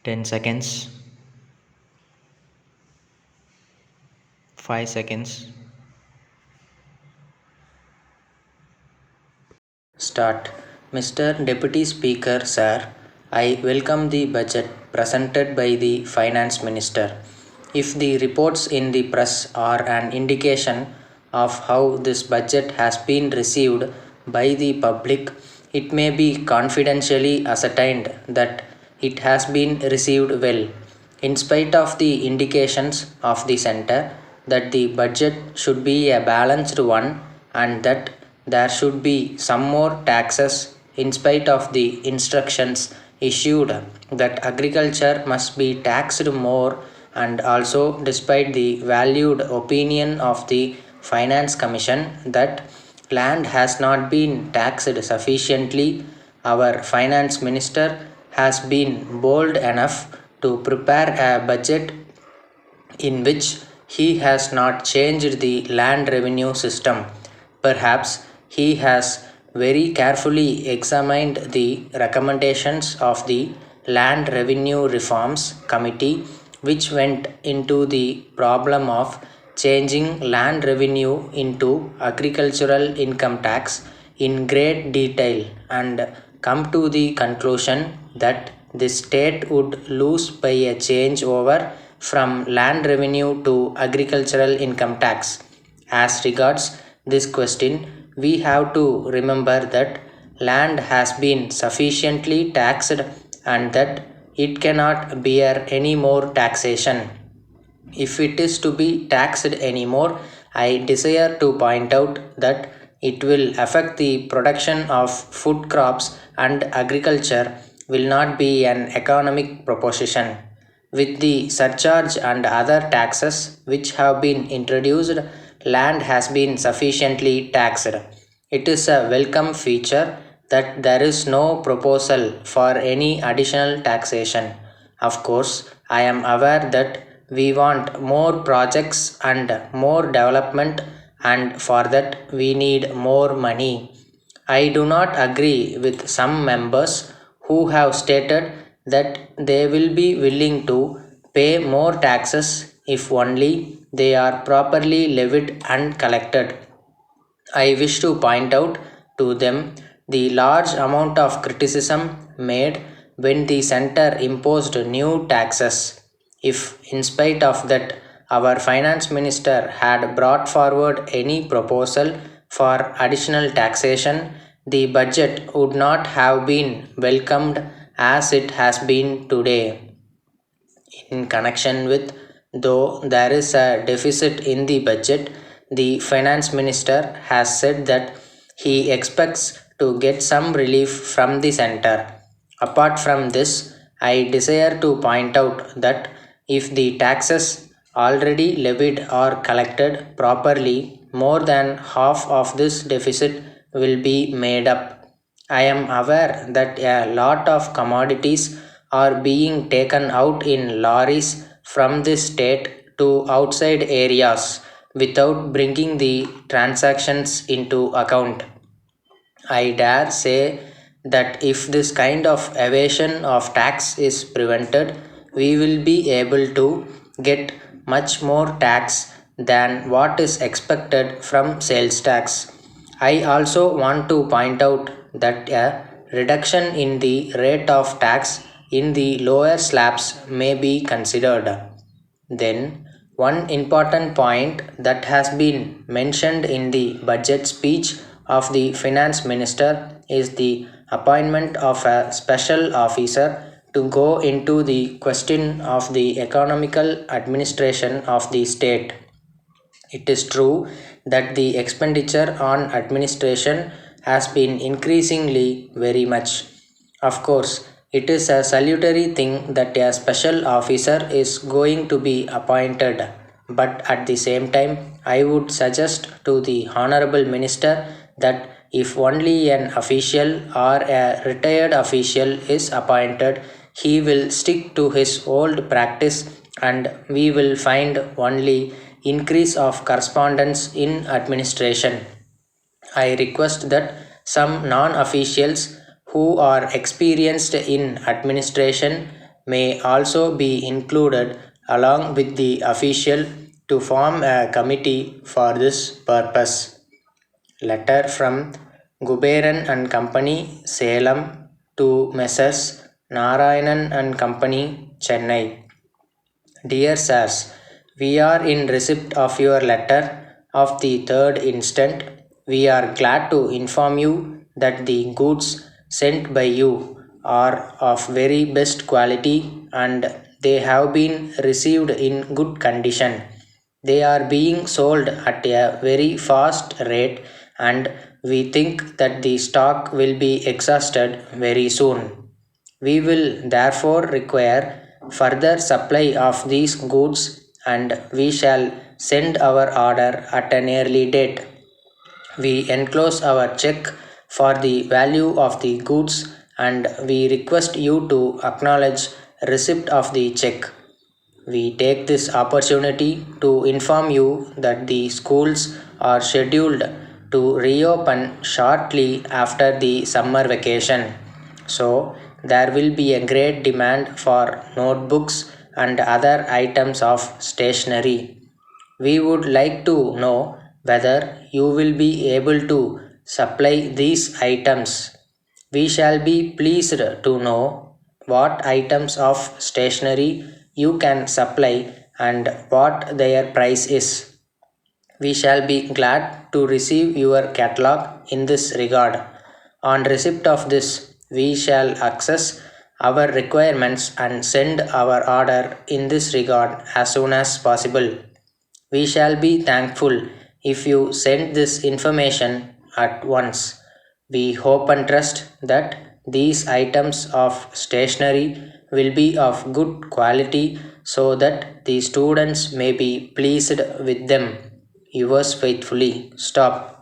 10 seconds, 5 seconds. Start. Mr. Deputy Speaker, sir, I welcome the budget presented by the Finance Minister. If the reports in the press are an indication of how this budget has been received by the public, it may be confidentially ascertained that it has been received well. In spite of the indications of the centre that the budget should be a balanced one and that there should be some more taxes, in spite of the instructions issued that agriculture must be taxed more, and also despite the valued opinion of the Finance Commission that land has not been taxed sufficiently, our Finance Minister has been bold enough to prepare a budget in which he has not changed the land revenue system. Perhaps he has very carefully examined the recommendations of the Land Revenue Reforms Committee, which went into the problem of changing land revenue into agricultural income tax in great detail and come to the conclusion that the state would lose by a change over from land revenue to agricultural income tax. As regards this question, we have to remember that land has been sufficiently taxed and that it cannot bear any more taxation. If it is to be taxed anymore, I desire to point out that it will affect the production of food crops, and agriculture will not be an economic proposition. With the surcharge and other taxes which have been introduced, land has been sufficiently taxed. It is a welcome feature that there is no proposal for any additional taxation. Of course, I am aware that we want more projects and more development, and for that we need more money. I do not agree with some members who have stated that they will be willing to pay more taxes if only they are properly levied and collected. I wish to point out to them the large amount of criticism made when the center imposed new taxes. If, in spite of that, our finance minister had brought forward any proposal for additional taxation, the budget would not have been welcomed as it has been today. In connection with, though there is a deficit in the budget, the finance minister has said that he expects to get some relief from the center. Apart from this, I desire to point out that if the taxes already levied are collected properly, more than half of this deficit will be made up. I am aware that a lot of commodities are being taken out in lorries from this state to outside areas without bringing the transactions into account. I dare say that if this kind of evasion of tax is prevented, we will be able to get much more tax than what is expected from sales tax. I also want to point out that a reduction in the rate of tax in the lower slabs may be considered. Then, one important point that has been mentioned in the budget speech of the finance minister is the appointment of a special officer to go into the question of the economical administration of the state. It is true that the expenditure on administration has been increasingly very much. Of course, it is a salutary thing that a special officer is going to be appointed, but at the same time, I would suggest to the Honorable Minister that if only an official or a retired official is appointed, he will stick to his old practice and we will find only increase of correspondence in administration. I request that some non officials who are experienced in administration may also be included along with the official to form a committee for this purpose. Letter from Guberan and Company, Salem to Messrs. Narayanan and Company, Chennai. Dear Sirs, we are in receipt of your letter of the 3rd instant. We are glad to inform you that the goods sent by you are of very best quality and they have been received in good condition. They are being sold at a very fast rate and we think that the stock will be exhausted very soon. We will therefore require further supply of these goods and we shall send our order at an early date. We enclose our check for the value of the goods and we request you to acknowledge receipt of the check. We take this opportunity to inform you that the schools are scheduled to reopen shortly after the summer vacation. So, there will be a great demand for notebooks and other items of stationery. We would like to know whether you will be able to supply these items. We shall be pleased to know what items of stationery you can supply and what their price is. We shall be glad to receive your catalog in this regard. On receipt of this, we shall access our requirements and send our order in this regard as soon as possible. We shall be thankful if you send this information at once. We hope and trust that these items of stationery will be of good quality so that the students may be pleased with them. Yours faithfully. Stop.